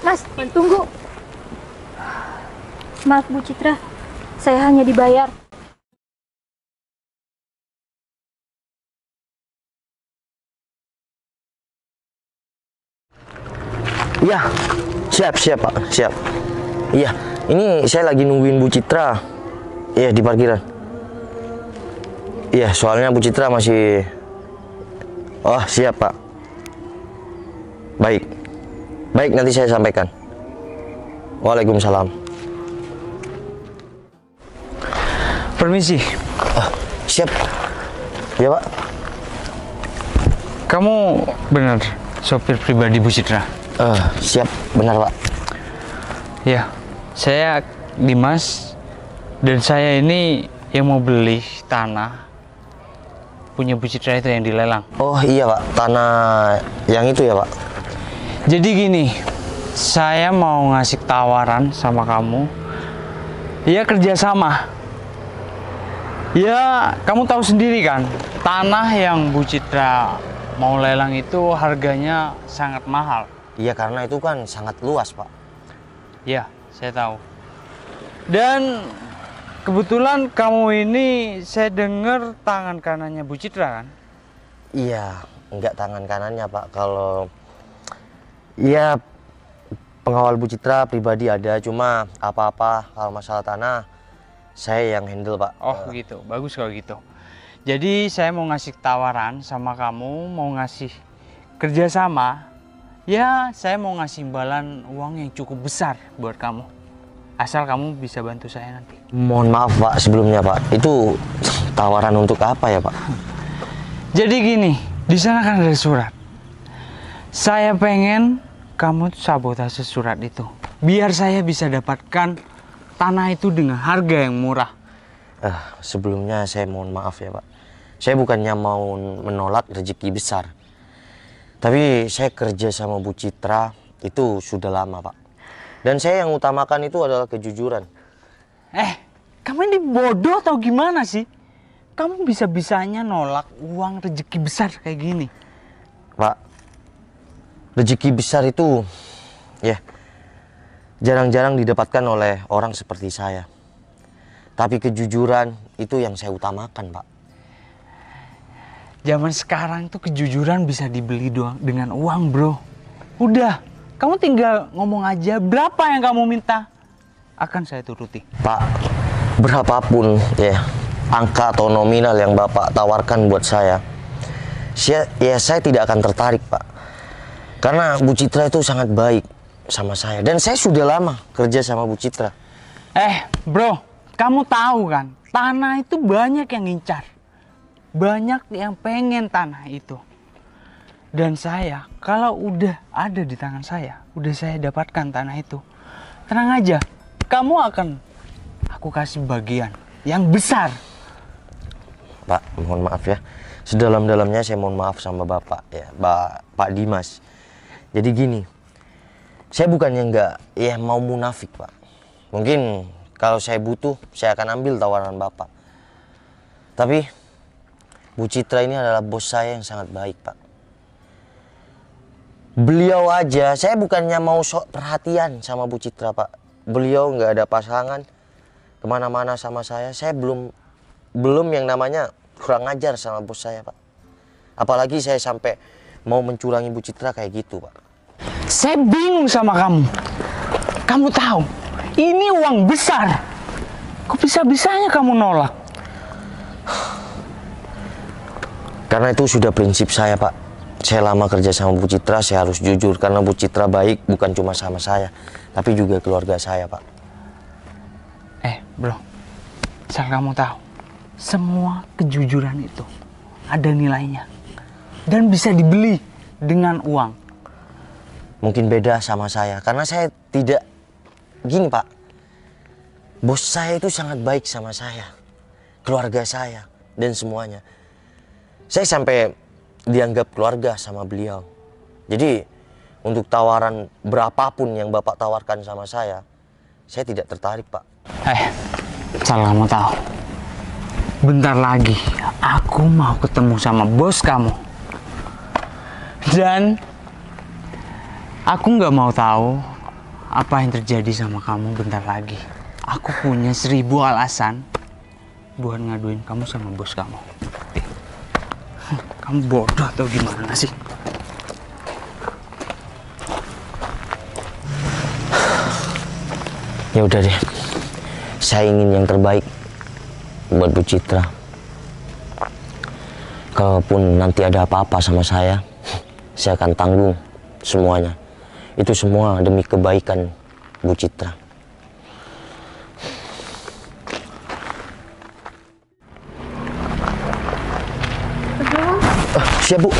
Mas, tunggu. Maaf Bu Citra, saya hanya dibayar. Iya, siap Pak, siap. Iya, ini saya lagi nungguin Bu Citra. Iya, di parkiran. Iya, soalnya Bu Citra masih... Oh, siap Pak. Baik. Baik, nanti saya sampaikan. Waalaikumsalam. Permisi. Siap. Ya Pak. Kamu benar sopir pribadi Bu Citra? Siap, benar Pak. Ya, saya Dimas dan saya ini yang mau beli tanah punya Bu Citra itu yang dilelang. Oh iya Pak, tanah yang itu ya Pak. Jadi gini, saya mau ngasih tawaran sama kamu. Ya kerjasama. Ya kamu tahu sendiri kan, tanah yang Bu Citra mau lelang itu harganya sangat mahal. Iya, karena itu kan sangat luas Pak. Ya, saya tahu. Dan kebetulan kamu ini saya dengar tangan kanannya Bu Citra kan? Iya, enggak tangan kanannya Pak. Kalau iya, pengawal Bu Citra pribadi ada, cuma apa-apa kalau masalah tanah saya yang handle Pak. Oh gitu, bagus kalau gitu. Jadi saya mau ngasih tawaran sama kamu, mau ngasih kerjasama. Ya, saya mau ngasih imbalan uang yang cukup besar buat kamu. Asal kamu bisa bantu saya nanti. Mohon maaf Pak sebelumnya Pak. Itu tawaran untuk apa ya Pak? Jadi gini, di sana kan ada surat. Saya pengen kamu sabotase surat itu. Biar saya bisa dapatkan tanah itu dengan harga yang murah. Sebelumnya saya mohon maaf ya Pak. Saya bukannya mau menolak rezeki besar. Tapi saya kerja sama Bu Citra itu sudah lama Pak. Dan saya yang utamakan itu adalah kejujuran. Kamu ini bodoh atau gimana sih? Kamu bisa-bisanya nolak uang rezeki besar kayak gini. Pak, rezeki besar itu ya jarang-jarang didapatkan oleh orang seperti saya. Tapi kejujuran itu yang saya utamakan Pak. Zaman sekarang tuh kejujuran bisa dibeli doang dengan uang bro. Udah, kamu tinggal ngomong aja berapa yang kamu minta. Akan saya turuti. Pak, berapapun ya angka atau nominal yang Bapak tawarkan buat saya tidak akan tertarik Pak. Karena Bu Citra itu sangat baik sama saya. Dan saya sudah lama kerja sama Bu Citra. Bro, kamu tahu kan tanah itu banyak yang ngincar. Banyak yang pengen tanah itu. Dan saya, kalau udah ada di tangan saya, udah saya dapatkan tanah itu, tenang aja, kamu akan aku kasih bagian yang besar. Pak, mohon maaf ya. Sedalam-dalamnya saya mohon maaf sama Bapak ya, Pak Dimas. Jadi gini, saya bukannya mau munafik Pak. Mungkin kalau saya butuh, saya akan ambil tawaran Bapak. Tapi Bu Citra ini adalah bos saya yang sangat baik Pak. Beliau aja, saya bukannya mau sok perhatian sama Bu Citra Pak. Beliau nggak ada pasangan, kemana-mana sama saya belum yang namanya kurang ajar sama bos saya Pak. Apalagi saya sampai mau mencurangi Bu Citra kayak gitu Pak. Saya bingung sama kamu. Kamu tahu, ini uang besar. Kok bisa-bisanya kamu nolak? Karena itu sudah prinsip saya Pak. Saya lama kerja sama Bu Citra, saya harus jujur. Karena Bu Citra baik bukan cuma sama saya, tapi juga keluarga saya Pak. Bro, asal kamu tahu, semua kejujuran itu ada nilainya. Dan bisa dibeli dengan uang. Mungkin beda sama saya, karena saya tidak... Gini Pak, bos saya itu sangat baik sama saya, keluarga saya, dan semuanya. Saya sampai dianggap keluarga sama beliau. Jadi untuk tawaran berapapun yang Bapak tawarkan sama saya tidak tertarik Pak. Asal kamu tahu, bentar lagi aku mau ketemu sama bos kamu. Dan aku nggak mau tahu apa yang terjadi sama kamu bentar lagi. Aku punya 1000 alasan buat ngaduin kamu sama bos kamu. Kamu bodoh atau gimana sih? Ya udah deh, saya ingin yang terbaik buat Bu Citra. Kalaupun nanti ada apa-apa sama saya akan tanggung semuanya. Itu semua demi kebaikan Bu Citra. Siap Bu.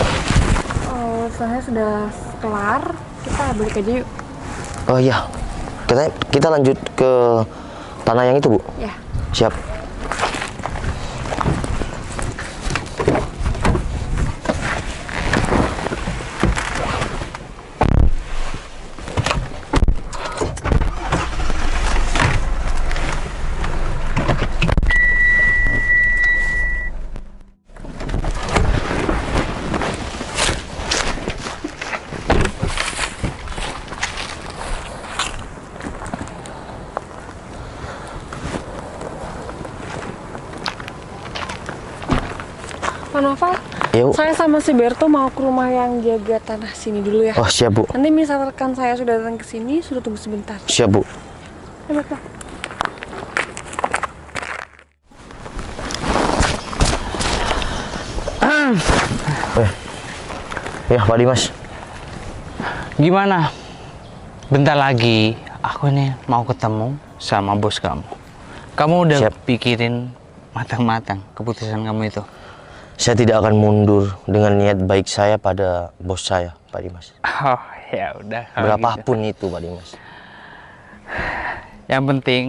Oh, saya sudah kelar. Kita balik aja yuk. Oh iya, kita lanjut ke tanah yang itu Bu. Ya. Siap. Pak Noval, Yuk. saya sama si Berto mau ke rumah yang jaga tanah sini dulu ya. Oh siap Bu. Nanti misalkan saya sudah datang ke sini, sudah tunggu sebentar. Siap Bu. Ya, Berto. Ya Pak Dimas. Gimana? Bentar lagi aku nih mau ketemu sama bos kamu. Kamu udah Siap. pikirin matang-matang keputusan kamu itu? Saya tidak akan mundur dengan niat baik saya pada bos saya, Pak Dimas. Oh ya udah. kalau gitu. Berapapun itu, Pak Dimas. Yang penting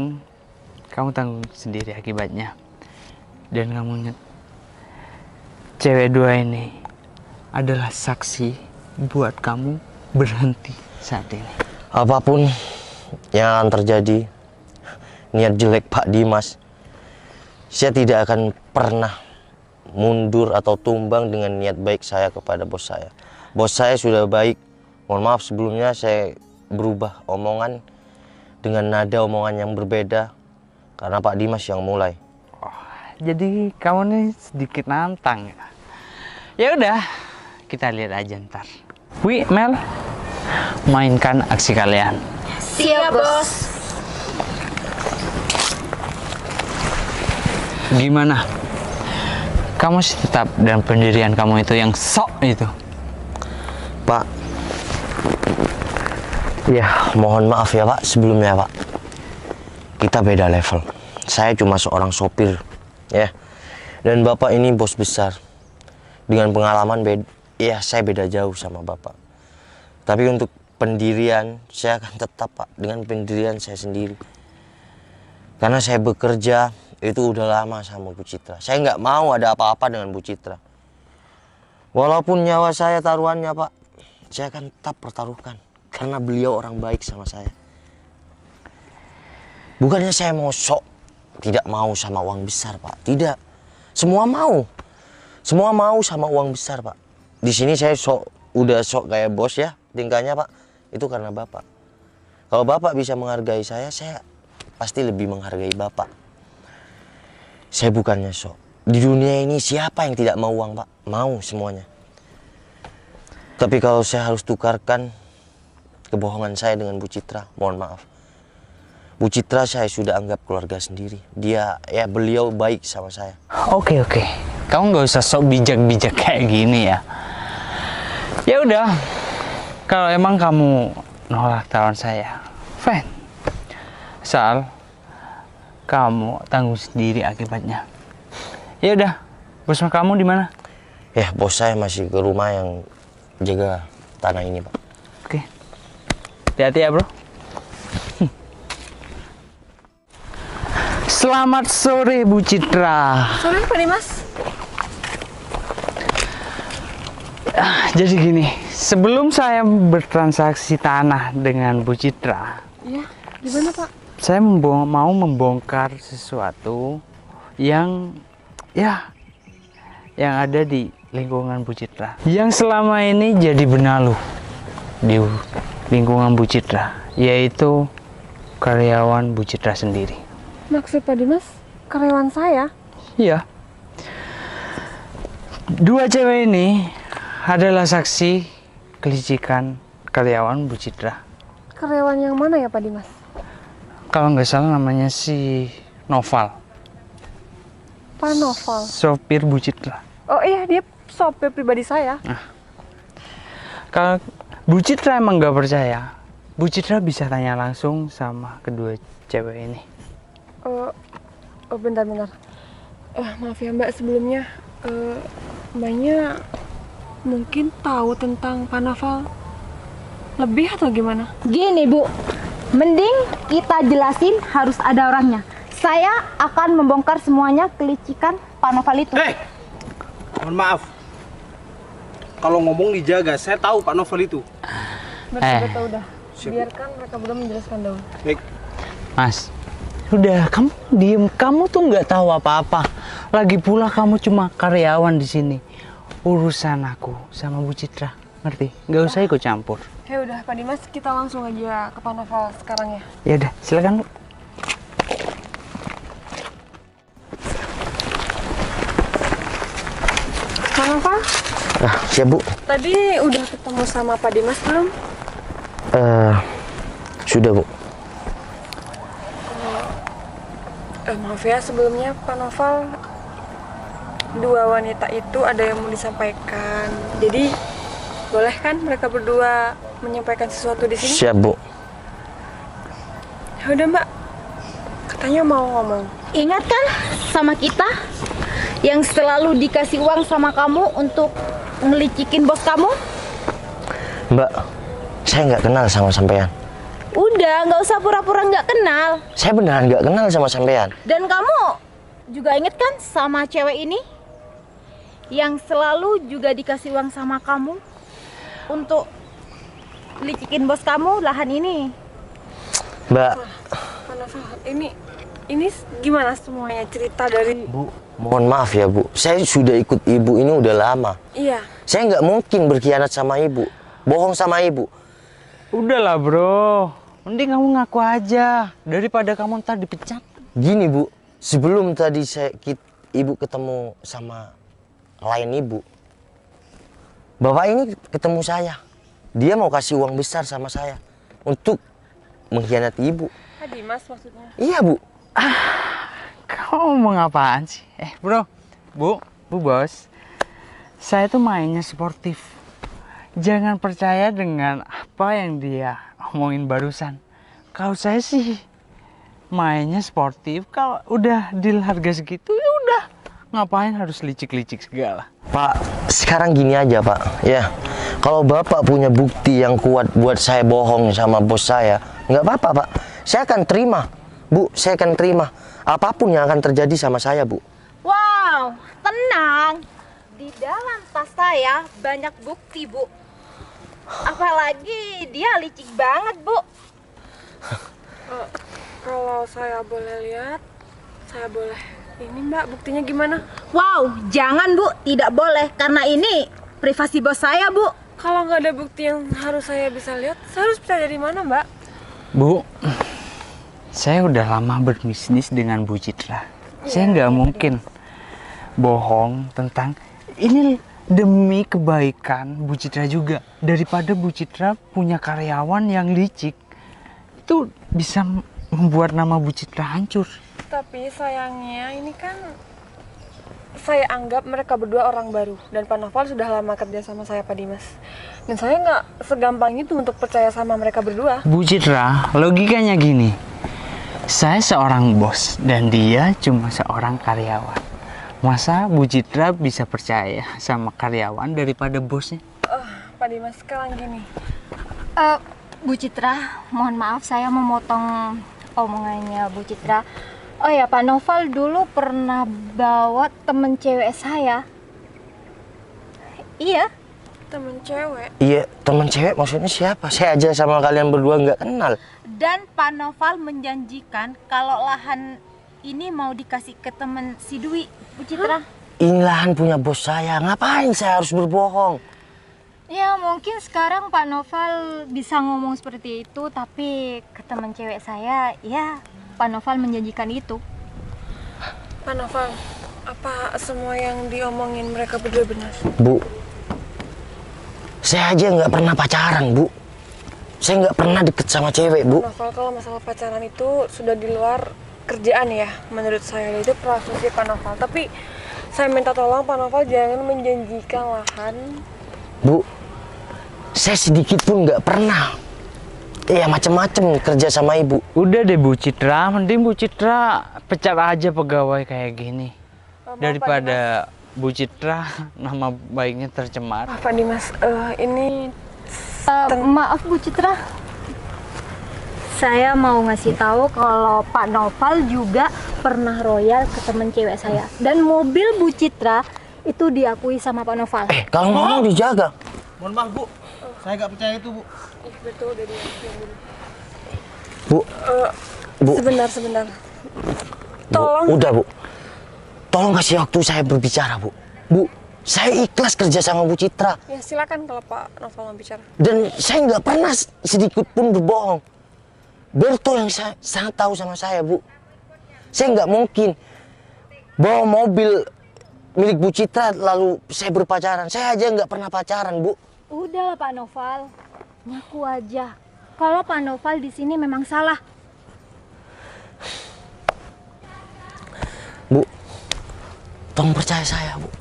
kamu tanggung sendiri akibatnya. Dan kamu ingat, cewek dua ini adalah saksi buat kamu berhenti saat ini. Apapun yang akan terjadi, niat jelek Pak Dimas, saya tidak akan pernah mundur atau tumbang dengan niat baik saya kepada bos saya. Bos saya sudah baik. Mohon maaf sebelumnya saya berubah omongan dengan nada omongan yang berbeda karena Pak Dimas yang mulai. Jadi kamu nih sedikit nantang ya. Ya udah, kita lihat aja ntar. Wi, Mel, mainkan aksi kalian. Siap, Bos. Gimana? Kamu sih tetap dalam pendirian kamu itu yang sok itu? Pak, ya mohon maaf ya Pak sebelumnya Pak. Kita beda level. Saya cuma seorang sopir ya. Dan Bapak ini bos besar. Dengan pengalaman ya saya beda jauh sama Bapak. Tapi untuk pendirian saya akan tetap Pak dengan pendirian saya sendiri. Karena saya bekerja itu udah lama sama Bu Citra. Saya nggak mau ada apa-apa dengan Bu Citra. Walaupun nyawa saya taruhannya Pak, saya akan tetap pertaruhkan. Karena beliau orang baik sama saya. Bukannya saya mau sok tidak mau sama uang besar Pak. Tidak. Semua mau. Semua mau sama uang besar Pak. Di sini saya udah sok kayak bos ya tingkahnya Pak. Itu karena Bapak. Kalau Bapak bisa menghargai saya pasti lebih menghargai Bapak. Saya bukannya sok. Di dunia ini siapa yang tidak mau uang Pak? Mau semuanya. Tapi kalau saya harus tukarkan kebohongan saya dengan Bu Citra, mohon maaf. Bu Citra saya sudah anggap keluarga sendiri. Beliau baik sama saya. Oke. Kamu nggak usah sok bijak-bijak kayak gini ya. Ya udah, kalau emang kamu nolak tawaran saya, fine. Asal kamu tanggung sendiri akibatnya. Ya udah, bos kamu di mana? Ya, bos saya masih ke rumah yang jaga tanah ini, Pak. Oke. Hati-hati ya, Bro. Selamat sore, Bu Citra. Sore, Pak Dimas. Jadi gini, sebelum saya bertransaksi tanah dengan Bu Citra, Iya, gimana Pak? saya mau membongkar sesuatu yang ada di lingkungan Bu Citra, yang selama ini jadi benalu di lingkungan Bu Citra, yaitu karyawan Bu Citra sendiri. Maksud Pak Dimas, karyawan saya? Iya. Dua cewek ini adalah saksi kelicikan karyawan Bu Citra. Karyawan yang mana ya Pak Dimas? Kalau nggak salah namanya si Noval. Pak Noval. Sopir Bu Citra. Oh iya, dia sopir pribadi saya. Kalau Bu Citra emang nggak percaya, Bu Citra bisa tanya langsung sama kedua cewek ini. Bentar. Maaf ya Mbak, sebelumnya Mbaknya mungkin tahu tentang Pak Noval lebih atau gimana? Gini Bu, mending kita jelasin harus ada orangnya. Saya akan membongkar semuanya kelicikan Pak Noval itu. Mohon maaf. Kalau ngomong dijaga, saya tahu Pak Novel itu. Betul udah. Biarkan mereka berdua menjelaskan dulu. Baik. Mas, udah kamu diem, kamu tuh nggak tahu apa-apa. Lagi pula kamu cuma karyawan di sini. Urusan aku sama Bu Citra, ngerti? Nggak usah ikut campur. Ya udah Pak Dimas, kita langsung aja ke Pak Noval sekarang ya. Ya udah, silakan Bu. Pak Noval, Siap Bu. tadi udah ketemu sama Pak Dimas belum? Sudah Bu. Maaf ya sebelumnya Pak Noval, dua wanita itu ada yang mau disampaikan. Jadi boleh kan mereka berdua menyampaikan sesuatu di sini? Siap Bu. Ya udah Mbak, katanya mau ngomong. Ingat kan sama kita yang selalu dikasih uang sama kamu untuk ngelicikin bos kamu? Mbak, saya nggak kenal sama sampean. Udah, nggak usah pura-pura nggak kenal. Saya beneran nggak kenal sama sampean. Dan kamu juga inget kan sama cewek ini yang selalu juga dikasih uang sama kamu untuk licikin bos kamu lahan ini. Mbak, Pak Noval, ini gimana semuanya cerita dari... Bu, mohon maaf ya Bu. Saya sudah ikut Ibu ini udah lama. Iya. Saya nggak mungkin berkhianat sama Ibu, bohong sama Ibu. Udahlah bro, mending kamu ngaku aja daripada kamu ntar dipecat. Gini Bu, sebelum tadi Ibu ketemu sama lain Ibu, Bapak ini ketemu saya. Dia mau kasih uang besar sama saya untuk mengkhianati Ibu. Pak Dimas maksudnya? Iya Bu. Kamu ngomong apaan sih? Bro, Bu bos, saya tuh mainnya sportif. Jangan percaya dengan apa yang dia omongin barusan. Kalau saya sih mainnya sportif. Kalau udah deal harga segitu ya udah, ngapain harus licik-licik segala. Pak, sekarang gini aja Pak, ya. Kalau Bapak punya bukti yang kuat buat saya bohong sama bos saya, nggak apa-apa Pak. Saya akan terima, Bu. Saya akan terima apapun yang akan terjadi sama saya, Bu. Wow, tenang. Di dalam tas saya banyak bukti, Bu. Apalagi dia licik banget, Bu. Kalau saya boleh lihat, saya boleh. Ini Mbak, buktinya gimana? Wow, jangan Bu, tidak boleh karena ini privasi bos saya Bu. Kalau nggak ada bukti yang harus saya bisa lihat, saya harus bisa dari mana Mbak? Bu, saya udah lama berbisnis dengan Bu Citra. Saya nggak mungkin bohong tentang ini demi kebaikan Bu Citra juga. Daripada Bu Citra punya karyawan yang licik, itu bisa membuat nama Bu Citra hancur. Tapi sayangnya ini kan saya anggap mereka berdua orang baru dan Pak Noval sudah lama kerja sama saya Pak Dimas. Dan saya nggak segampang itu untuk percaya sama mereka berdua. Bu Citra, logikanya gini. Saya seorang bos dan dia cuma seorang karyawan. Masa Bu Citra bisa percaya sama karyawan daripada bosnya? Pak Dimas, sekarang gini. Bu Citra, mohon maaf saya memotong omongannya Bu Citra. Oh ya, Pak Noval dulu pernah bawa temen cewek saya. Iya. Temen cewek. Iya, teman cewek maksudnya siapa? Saya aja sama kalian berdua nggak kenal. Dan Pak Noval menjanjikan kalau lahan ini mau dikasih ke temen si Dwi, Bu Citra. Ini lahan punya bos saya. Ngapain saya harus berbohong? Ya mungkin sekarang Pak Noval bisa ngomong seperti itu, tapi ke teman cewek saya, ya Pak Noval menjanjikan itu. Pak Noval, apa semua yang diomongin mereka berdua benar? Bu, saya aja nggak pernah pacaran, Bu. Saya nggak pernah deket sama cewek, Bu. Noval, kalau masalah pacaran itu sudah di luar kerjaan ya, menurut saya itu profesi Pak Noval. Tapi saya minta tolong Pak Noval jangan menjanjikan lahan. Bu, saya sedikit pun nggak pernah ya macem-macem kerja sama ibu. Udah deh Bu Citra, mending Bu Citra pecat aja pegawai kayak gini. Daripada Bu Citra nama baiknya tercemar. Pak Dimas, ini Maaf Bu Citra, saya mau ngasih tahu kalau Pak Noval juga pernah royal ke temen cewek saya. Dan mobil Bu Citra itu diakui sama Pak Noval. Kalau ngomong dijaga. Mohon maaf Bu, saya nggak percaya itu Bu. betul dari Bu, Bu, sebentar. Bu, Tolong. udah Bu. Tolong kasih waktu saya berbicara, Bu. Bu, saya ikhlas kerja sama Bu Citra. Ya silakan kalau Pak Noval mau bicara. Dan saya nggak pernah sedikit pun berbohong. Berto yang sangat tahu sama saya, Bu. Saya nggak mungkin bawa mobil milik Bu Citra lalu saya berpacaran. Saya aja nggak pernah pacaran, Bu. Udah Pak Noval, ngaku aja kalau Pak Noval di sini memang salah. Bu, tolong percaya saya, Bu.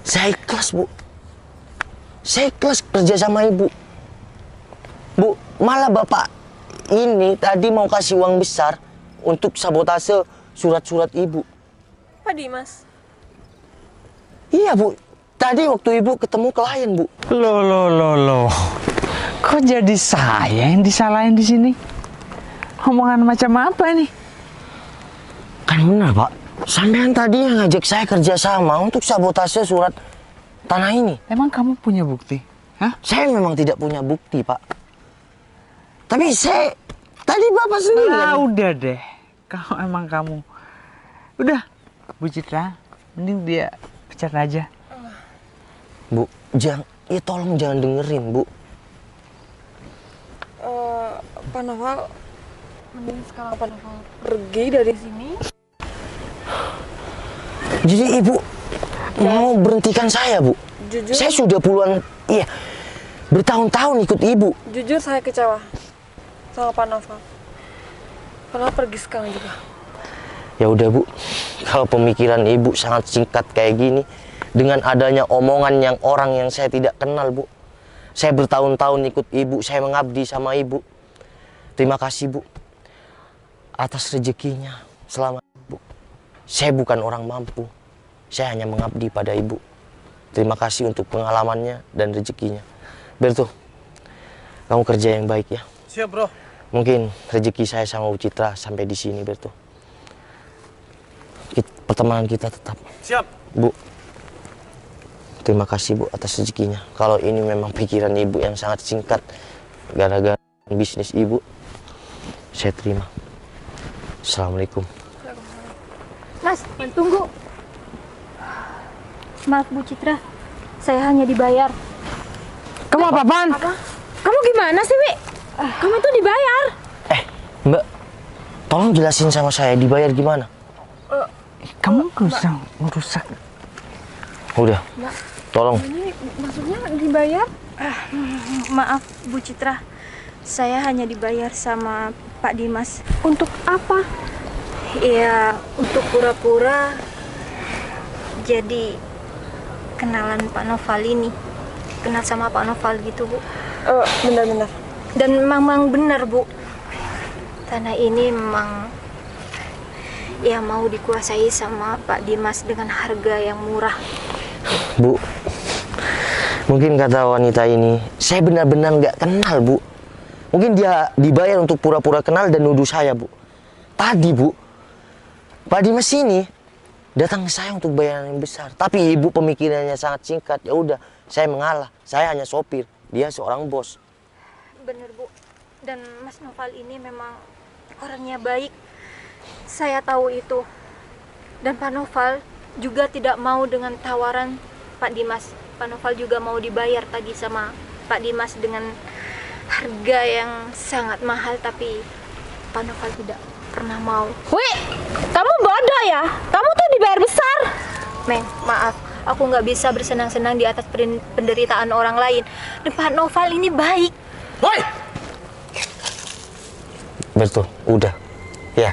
Saya ikhlas, Bu. Saya ikhlas kerja sama ibu. Bu, malah bapak ini tadi mau kasih uang besar untuk sabotase surat-surat ibu. Pak Dimas, Iya, Bu. Tadi waktu ibu ketemu klien, Bu. Loh. Kok jadi saya yang disalahin di sini? Omongan macam apa nih? Kan benar, Pak. Sampean tadi yang ngajak saya kerja sama untuk sabotase surat tanah ini. Emang kamu punya bukti? Hah? Saya memang tidak punya bukti, Pak. Tapi saya tadi bapak sendiri. Ah, kan? udah deh. Kalau emang kamu udah, Bu Citra, mending dia pecat aja. Bu, ya tolong jangan dengerin, Bu. Pak Noval, mending sekarang Pak Noval pergi dari sini. Jadi ibu mau berhentikan saya, Bu? Jujur, Saya sudah puluhan, bertahun-tahun ikut ibu. jujur saya kecewa sama Pak Noval. Pak Noval pergi sekarang juga. Ya udah, Bu. Kalau pemikiran ibu sangat singkat kayak gini, dengan adanya omongan yang orang yang saya tidak kenal, Bu. Saya bertahun-tahun ikut ibu, saya mengabdi sama ibu. Terima kasih, Bu, atas rezekinya selama ibu. Saya bukan orang mampu. Saya hanya mengabdi pada ibu. Terima kasih untuk pengalamannya dan rezekinya. Berto, kamu kerja yang baik ya. Siap Bro. Mungkin rezeki saya sama Bu Citra sampai di sini, Berto. Pertemanan kita tetap. Siap. Bu, terima kasih, Bu, atas rezekinya. Kalau ini memang pikiran ibu yang sangat singkat gara-gara bisnis ibu, saya terima. Assalamualaikum. Mas, tunggu. Maaf Bu Citra, saya hanya dibayar. Kamu apa-apaan? Kamu gimana sih, Wi? Kamu itu dibayar. Mbak, tolong jelasin sama saya dibayar gimana? Kamu gak usah merusak. Udah, tolong. Ini maksudnya dibayar? Maaf Bu Citra, saya hanya dibayar sama Pak Dimas. Untuk apa? Ya, untuk pura-pura jadi kenalan Pak Noval ini. Kenal sama Pak Noval gitu, Bu. Benar-benar. Dan memang benar, Bu. Tanah ini memang ya mau dikuasai sama Pak Dimas dengan harga yang murah. Bu, mungkin kata wanita ini, saya benar-benar nggak kenal, Bu. Mungkin dia dibayar untuk pura-pura kenal dan nuduh saya, Bu. Tadi, Bu, Pak Dimas ini datang ke saya untuk bayaran yang besar. Tapi ibu pemikirannya sangat singkat. Ya udah, saya mengalah. Saya hanya sopir, dia seorang bos. Benar, Bu. Dan Mas Noval ini memang orangnya baik. Saya tahu itu. Dan Pak Noval juga tidak mau dengan tawaran Pak Dimas. Pak Noval juga mau dibayar tadi sama Pak Dimas dengan harga yang sangat mahal, tapi Pak Noval tidak pernah mau. Wih, kamu bodoh ya? Kamu tuh dibayar besar. Meng, maaf, aku nggak bisa bersenang-senang di atas penderitaan orang lain. Dan Pak Noval ini baik. Woi! Betul, udah. Ya.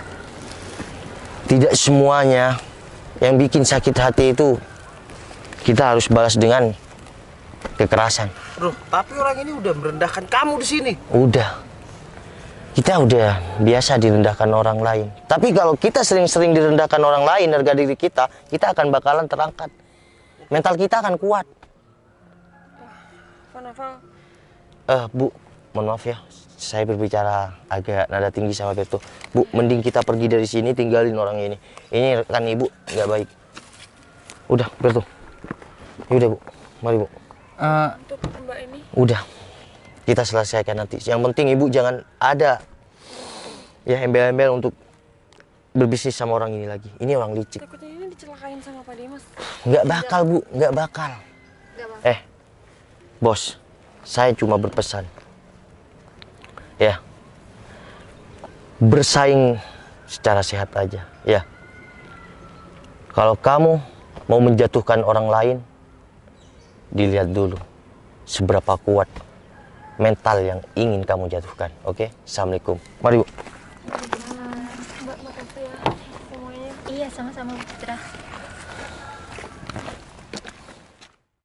Tidak semuanya yang bikin sakit hati itu kita harus balas dengan kekerasan. Bro, tapi orang ini udah merendahkan kamu di sini. Udah. Kita udah biasa direndahkan orang lain. Tapi kalau kita sering-sering direndahkan orang lain harga diri kita akan bakalan terangkat. Mental kita akan kuat. Pak Noval, Bu, mohon maaf ya. Saya berbicara agak nada tinggi sama Beto. Bu, mending kita pergi dari sini, tinggalin orang ini. Ini rekan ibu nggak baik. Udah, Beto. Yaudah, Bu. Mari, Bu. untuk Mbak ini Udah. Kita selesaikan nanti. Yang penting ibu jangan ada ya embel-embel untuk berbisnis sama orang ini lagi. Ini orang licik. takutnya ini dicelakain sama Pak Dimas. Nggak bakal, Bu. Nggak bakal. Bos. Saya cuma berpesan. Ya. Bersaing secara sehat aja. Ya. Kalau kamu mau menjatuhkan orang lain, dilihat dulu seberapa kuat mental yang ingin kamu jatuhkan. Oke? Assalamualaikum. Mari, Bu. Mbak, makasih ya semuanya. Iya, sama-sama, Putra.